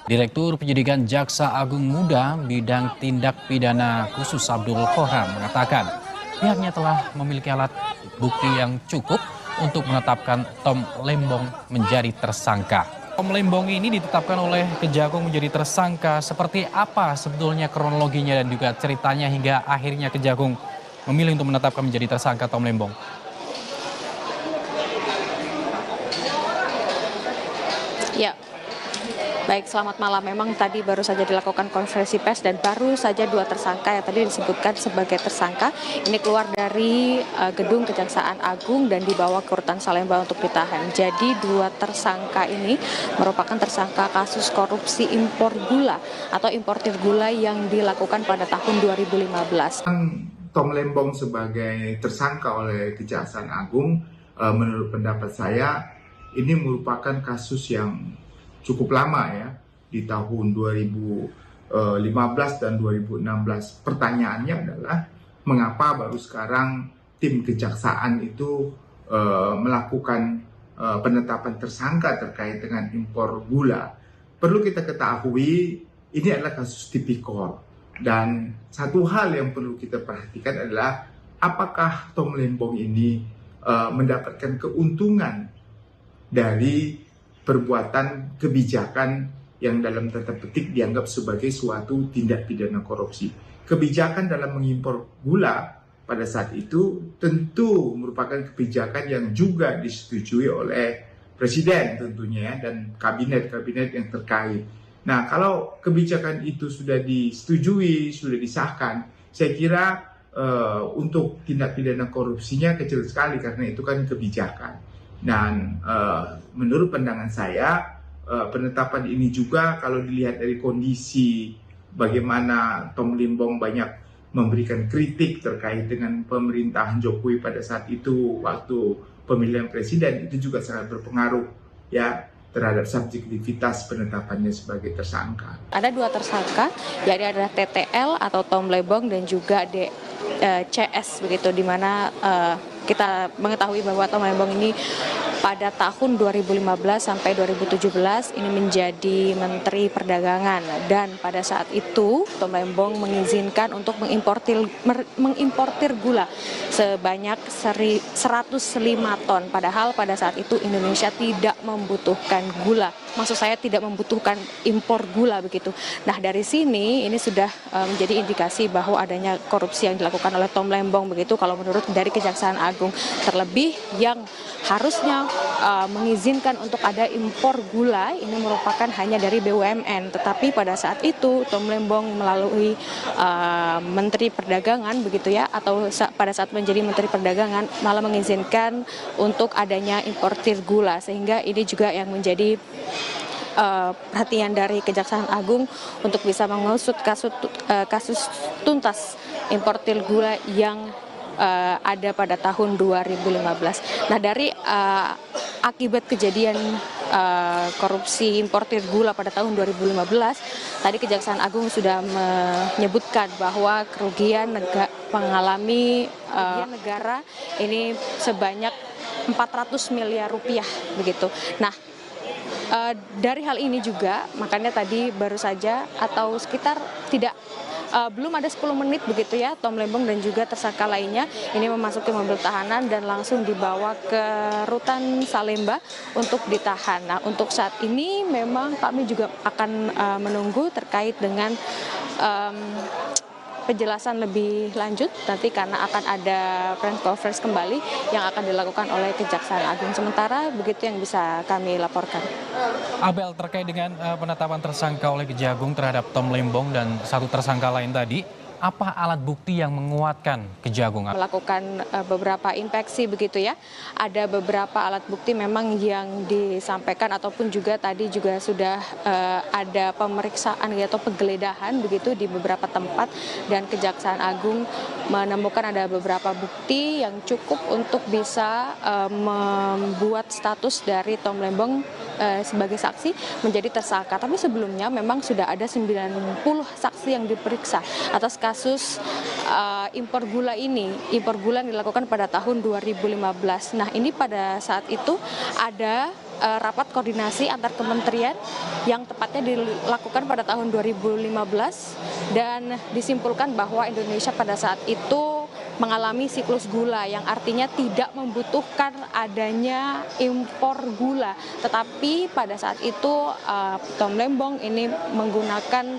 Direktur Penyidikan Jaksa Agung Muda Bidang Tindak Pidana Khusus Abdul Qohar mengatakan pihaknya telah memiliki alat bukti yang cukup untuk menetapkan Tom Lembong menjadi tersangka. Tom Lembong ini ditetapkan oleh Kejagung menjadi tersangka. Seperti apa sebetulnya kronologinya dan juga ceritanya hingga akhirnya Kejagung memilih untuk menetapkan menjadi tersangka Tom Lembong? Ya, baik, selamat malam. Memang tadi baru saja dilakukan konferensi pers dan baru saja 2 tersangka yang tadi disebutkan sebagai tersangka ini keluar dari gedung Kejaksaan Agung dan dibawa ke rutan Salemba untuk ditahan. Jadi 2 tersangka ini merupakan tersangka kasus korupsi impor gula atau importir gula yang dilakukan pada tahun 2015. Tom Lembong sebagai tersangka oleh Kejaksaan Agung, menurut pendapat saya, ini merupakan kasus yang cukup lama ya, di tahun 2015 dan 2016. Pertanyaannya adalah mengapa baru sekarang tim kejaksaan itu melakukan penetapan tersangka terkait dengan impor gula. Perlu kita ketahui, ini adalah kasus tipikor. Dan satu hal yang perlu kita perhatikan adalah apakah Tom Lembong ini mendapatkan keuntungan dari perbuatan kebijakan yang dalam tanda petik dianggap sebagai suatu tindak pidana korupsi. Kebijakan dalam mengimpor gula pada saat itu tentu merupakan kebijakan yang juga disetujui oleh Presiden tentunya dan kabinet-kabinet yang terkait. Nah, kalau kebijakan itu sudah disetujui, sudah disahkan, saya kira untuk tindak pidana korupsinya kecil sekali karena itu kan kebijakan. Dan menurut pandangan saya, penetapan ini juga kalau dilihat dari kondisi bagaimana Tom Lembong banyak memberikan kritik terkait dengan pemerintahan Jokowi pada saat itu waktu pemilihan presiden, itu juga sangat berpengaruh ya terhadap subjektivitas penetapannya sebagai tersangka. Ada 2 tersangka, yakni ada TTL atau Tom Lembong dan juga CS begitu, di mana kita mengetahui bahwa Tom Lembong ini pada tahun 2015 sampai 2017 ini menjadi Menteri Perdagangan, dan pada saat itu Tom Lembong mengizinkan untuk mengimportir gula sebanyak 105 ton, padahal pada saat itu Indonesia tidak membutuhkan gula. Maksud saya tidak membutuhkan impor gula begitu. Nah, dari sini ini sudah menjadi indikasi bahwa adanya korupsi yang dilakukan oleh Tom Lembong begitu kalau menurut dari Kejaksaan Agung. Terlebih yang harusnya mengizinkan untuk ada impor gula ini merupakan hanya dari BUMN, tetapi pada saat itu Tom Lembong melalui Menteri Perdagangan begitu ya, atau pada saat menjadi Menteri Perdagangan malah mengizinkan untuk adanya importir gula, sehingga ini juga yang menjadi perhatian dari Kejaksaan Agung untuk bisa mengusut kasus tuntas importir gula yang ada pada tahun 2015. Nah, dari akibat kejadian korupsi importir gula pada tahun 2015, tadi Kejaksaan Agung sudah menyebutkan bahwa kerugian mengalami negara ini sebanyak 400 miliar rupiah begitu. Nah, dari hal ini juga makanya tadi baru saja atau sekitar belum ada 10 menit begitu ya, Tom Lembong dan juga tersangka lainnya ini memasuki mobil tahanan dan langsung dibawa ke rutan Salemba untuk ditahan. Nah, untuk saat ini memang kami juga akan menunggu terkait dengan penjelasan lebih lanjut nanti karena akan ada press conference kembali yang akan dilakukan oleh Kejaksaan Agung. Sementara begitu yang bisa kami laporkan. Abel, terkait dengan penetapan tersangka oleh Kejagung terhadap Tom Lembong dan 1 tersangka lain tadi, apa alat bukti yang menguatkan Kejagung? Melakukan beberapa inspeksi begitu ya. Ada beberapa alat bukti memang yang disampaikan ataupun juga tadi juga sudah ada pemeriksaan atau penggeledahan begitu di beberapa tempat, dan Kejaksaan Agung menemukan ada beberapa bukti yang cukup untuk bisa membuat status dari Tom Lembong sebagai saksi menjadi tersangka. Tapi sebelumnya memang sudah ada 90 saksi yang diperiksa atas kasus impor gula ini. Impor gula yang dilakukan pada tahun 2015. Nah, ini pada saat itu ada rapat koordinasi antar kementerian yang tepatnya dilakukan pada tahun 2015 dan disimpulkan bahwa Indonesia pada saat itu mengalami siklus gula yang artinya tidak membutuhkan adanya impor gula. Tetapi pada saat itu Tom Lembong ini menggunakan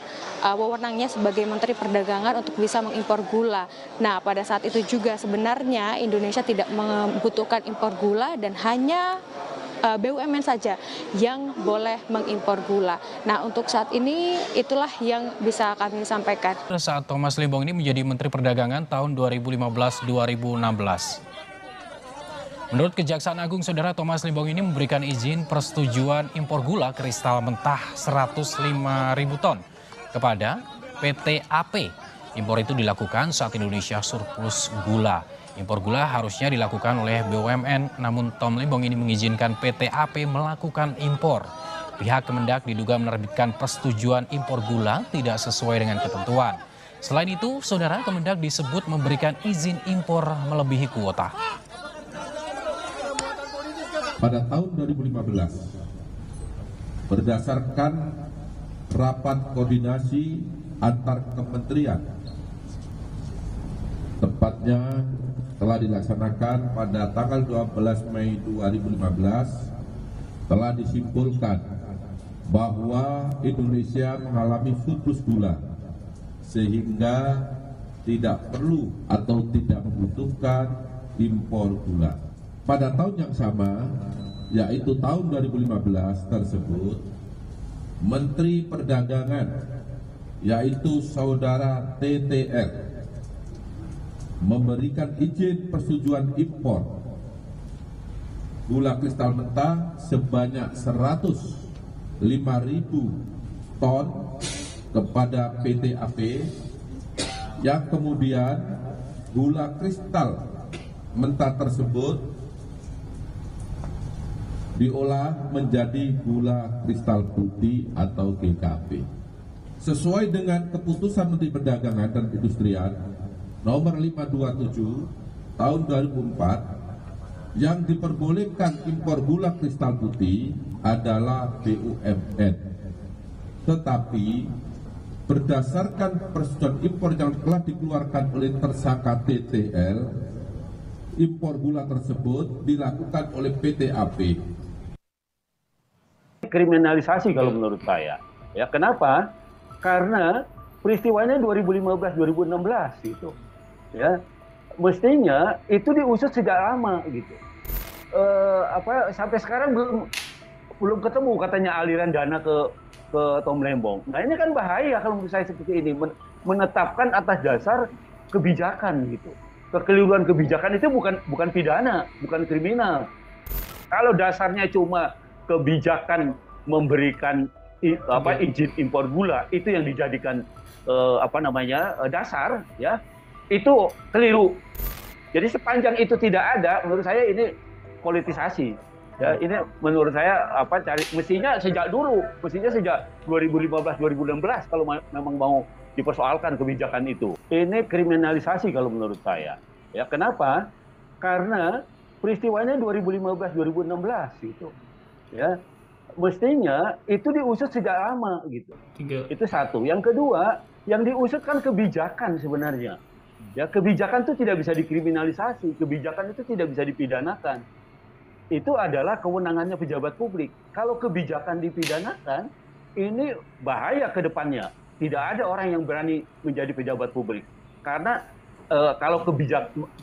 wewenangnya sebagai Menteri Perdagangan untuk bisa mengimpor gula. Nah, pada saat itu juga sebenarnya Indonesia tidak membutuhkan impor gula dan hanya BUMN saja yang boleh mengimpor gula. Nah, untuk saat ini itulah yang bisa kami sampaikan. Saat Thomas Lembong ini menjadi Menteri Perdagangan tahun 2015-2016. Menurut Kejaksaan Agung, Saudara, Thomas Lembong ini memberikan izin persetujuan impor gula kristal mentah 105.000 ton kepada PT AP. Impor itu dilakukan saat Indonesia surplus gula. Impor gula harusnya dilakukan oleh BUMN, namun Tom Lembong ini mengizinkan PT AP melakukan impor. Pihak Kemendak diduga menerbitkan persetujuan impor gula tidak sesuai dengan ketentuan. Selain itu, Saudara, Kemendak disebut memberikan izin impor melebihi kuota. Pada tahun 2015, berdasarkan rapat koordinasi antar kementerian, tepatnya telah dilaksanakan pada tanggal 12 Mei 2015, telah disimpulkan bahwa Indonesia mengalami surplus gula sehingga tidak perlu atau tidak membutuhkan impor gula. Pada tahun yang sama, yaitu tahun 2015 tersebut, Menteri Perdagangan, yaitu Saudara TTR, memberikan izin persetujuan impor gula kristal mentah sebanyak 105.000 ton kepada PT AP, yang kemudian gula kristal mentah tersebut diolah menjadi gula kristal putih atau GKP. Sesuai dengan keputusan Menteri Perdagangan dan Perindustrian nomor 527 tahun 2004, yang diperbolehkan impor gula kristal putih adalah BUMN. Tetapi berdasarkan persetujuan impor yang telah dikeluarkan oleh tersangka TTL, impor gula tersebut dilakukan oleh PT AP. Kriminalisasi kalau menurut saya. Ya, kenapa? Karena peristiwanya 2015-2016 gitu. Ya, mestinya itu diusut sejak lama gitu. Sampai sekarang belum ketemu katanya aliran dana ke Tom Lembong. Nah, ini kan bahaya kalau menurut saya seperti ini, menetapkan atas dasar kebijakan gitu. Kekeliruan kebijakan itu bukan pidana, bukan kriminal. Kalau dasarnya cuma kebijakan memberikan izin impor gula, itu yang dijadikan dasar, ya, itu keliru. Jadi sepanjang itu tidak ada, menurut saya ini politisasi. Ya, ini menurut saya mestinya sejak 2015-2016 kalau memang mau dipersoalkan kebijakan itu. Ini kriminalisasi kalau menurut saya. Ya, kenapa? Karena peristiwanya 2015-2016 gitu. Ya, mestinya itu diusut sejak lama gitu. Itu satu. Yang kedua, yang diusut kan kebijakan sebenarnya. Ya, kebijakan itu tidak bisa dikriminalisasi, kebijakan itu tidak bisa dipidanakan. Itu adalah kewenangannya pejabat publik. Kalau kebijakan dipidanakan, ini bahaya ke depannya. Tidak ada orang yang berani menjadi pejabat publik. Karena kalau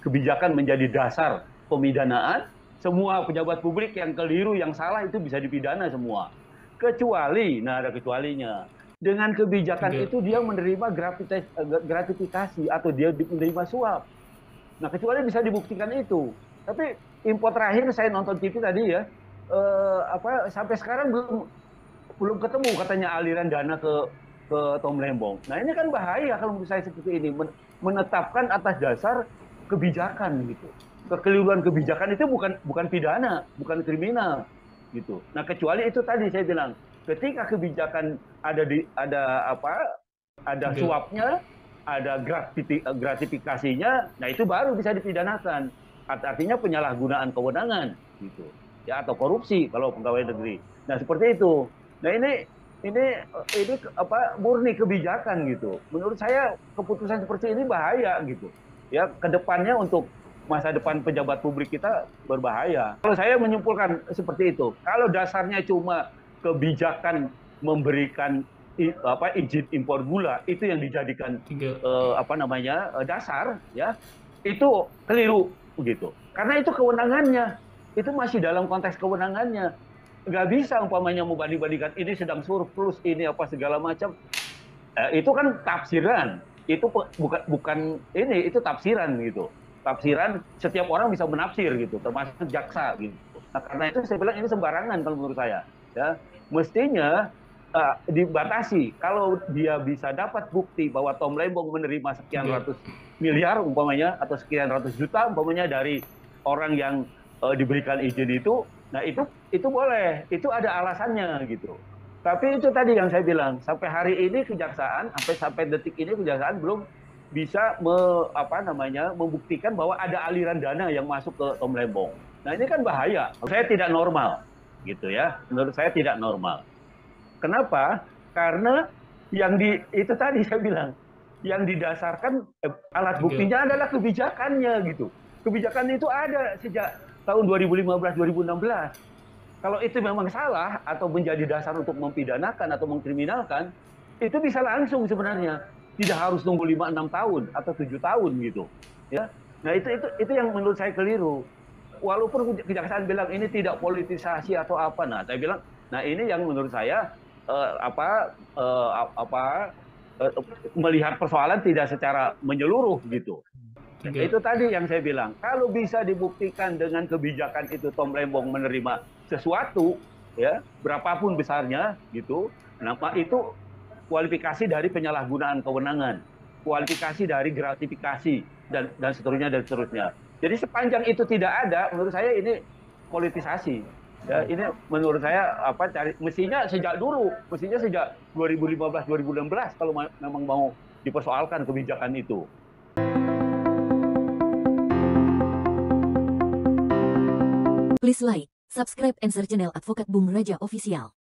kebijakan menjadi dasar pemidanaan, semua pejabat publik yang keliru, yang salah itu bisa dipidana semua. Kecuali, nah ada kecualinya. Dengan kebijakan itu dia menerima gratifikasi atau dia menerima suap. Nah, kecuali bisa dibuktikan itu. Tapi impor terakhir saya nonton TV tadi ya, sampai sekarang belum ketemu katanya aliran dana ke Tom Lembong. Nah, ini kan bahaya kalau menurut saya seperti ini, menetapkan atas dasar kebijakan gitu. Kekeliruan kebijakan itu bukan pidana, bukan kriminal gitu. Nah, kecuali itu tadi saya bilang, ketika kebijakan ada suapnya, ada gratifikasinya, nah itu baru bisa dipidanakan. Artinya penyalahgunaan kewenangan gitu. ya, atau korupsi kalau pegawai negeri. Nah seperti itu. Nah ini apa, murni kebijakan gitu. Menurut saya keputusan seperti ini bahaya gitu. Ya, kedepannya untuk masa depan pejabat publik kita berbahaya. Kalau saya menyimpulkan seperti itu, kalau dasarnya cuma kebijakan memberikan izin impor gula, itu yang dijadikan dasar, ya, itu keliru gitu. Karena itu kewenangannya, itu masih dalam konteks kewenangannya. Nggak bisa umpamanya membanding-bandingkan ini sedang surplus, ini apa segala macam. Itu kan tafsiran, itu bukan ini, itu tafsiran gitu. Tafsiran setiap orang bisa menafsir gitu, termasuk jaksa gitu. Nah, karena itu saya bilang ini sembarangan kalau menurut saya. Ya, mestinya dibatasi. Kalau dia bisa dapat bukti bahwa Tom Lembong menerima sekian ratus miliar umpamanya atau sekian ratus juta umpamanya dari orang yang diberikan izin itu, nah itu boleh, itu ada alasannya gitu. Tapi itu tadi yang saya bilang, sampai hari ini kejaksaan, sampai detik ini kejaksaan belum bisa membuktikan bahwa ada aliran dana yang masuk ke Tom Lembong. Nah ini kan bahaya. Saya tidak normal, gitu ya. Menurut saya tidak normal. Kenapa? Karena itu tadi saya bilang, yang didasarkan alat buktinya adalah kebijakannya gitu. Kebijakan itu ada sejak tahun 2015-2016. Kalau itu memang salah atau menjadi dasar untuk mempidanakan atau mengkriminalkan, itu bisa langsung sebenarnya. Tidak harus nunggu 5-6 tahun atau 7 tahun gitu. Ya. Nah itu yang menurut saya keliru. Walaupun kejaksaan bilang ini tidak politisasi atau apa, nah saya bilang, nah ini yang menurut saya melihat persoalan tidak secara menyeluruh gitu. Itu tadi yang saya bilang, kalau bisa dibuktikan dengan kebijakan itu Tom Lembong menerima sesuatu, ya berapapun besarnya gitu, kenapa itu kualifikasi dari penyalahgunaan kewenangan, kualifikasi dari gratifikasi dan seterusnya. Jadi sepanjang itu tidak ada, menurut saya ini politisasi. Ya, ini menurut saya mestinya sejak 2015-2016 kalau memang mau dipersoalkan kebijakan itu. Please like, subscribe and share channel Advokat Bung Raja Official.